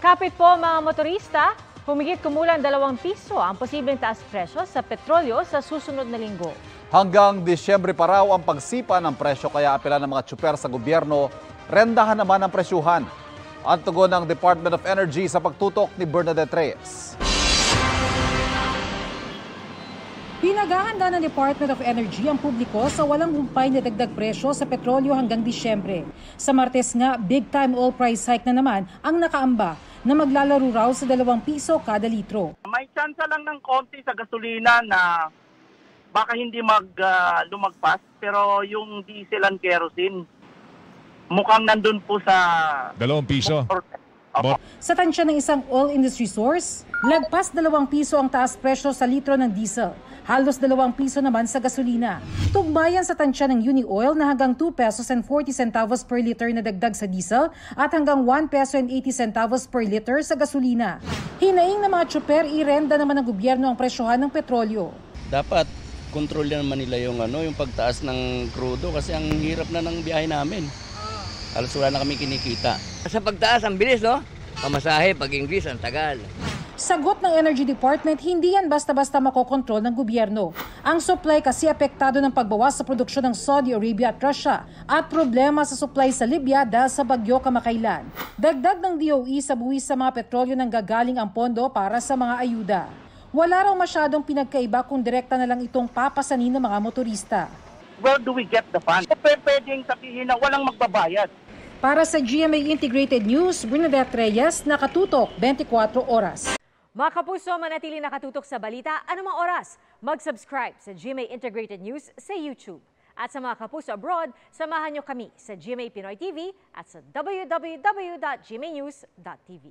Kapit po mga motorista, humigit kumulang 2 piso ang posibleng taas presyo sa petrolyo sa susunod na linggo. Hanggang Disyembre pa raw ang pagsipa ng presyo kaya apela ng mga tsuper sa gobyerno, rendahan naman ang presyuhan. Ang tugon ng Department of Energy sa pagtutok ni Bernadette Reyes. Pinagahanda ng Department of Energy ang publiko sa walang humpay na dagdag presyo sa petrolyo hanggang Disyembre. Sa Martes nga, big-time oil price hike na naman ang nakaamba na maglalaro raw sa 2 piso kada litro. May tsansa lang ng konti sa gasolina na baka hindi lumagpas, pero yung diesel and kerosene mukhang nandun po sa 2 piso. Sa tansya ng isang oil industry source, lagpas 2 piso ang taas presyo sa litro ng diesel. Halos 2 piso naman sa gasolina. Tugmayan sa tansya ng Uni-Oil na hanggang 2 pesos and 40 centavos per liter na dagdag sa diesel at hanggang 1 peso and 80 centavos per liter sa gasolina. Hinaing ng mga tsuper, irenda naman ng gobyerno ang presyohan ng petrolyo. Dapat kontrol naman nila yung pagtaas ng krudo kasi ang hirap na ng biyahe namin. Alas wala na kami kinikita. Sa pagtaas, ang bilis, no? Pamasahe, pag-English, ang tagal. Sagot ng Energy Department, hindi yan basta-basta makokontrol ng gobyerno. Ang supply kasi apektado ng pagbawas sa produksyon ng Saudi Arabia at Russia at problema sa supply sa Libya dahil sa bagyo kamakailan. Dagdag ng DOE sa buwis sa mga petrolyo nang gagaling ang pondo para sa mga ayuda. Wala raw masyadong pinagkaiba kung direkta na lang itong papasanin ng mga motorista. Where do we get the funds? Pwedeng sabihin na walang magbabayad. Para sa GMA Integrated News, Bernadette Reyes, nakatutok 24 oras. Mga kapuso, manatili nakatutok sa balita anumang oras. Mag-subscribe sa GMA Integrated News sa YouTube. At sa mga kapuso abroad, samahan nyo kami sa GMA Pinoy TV at sa www.gmanews.tv.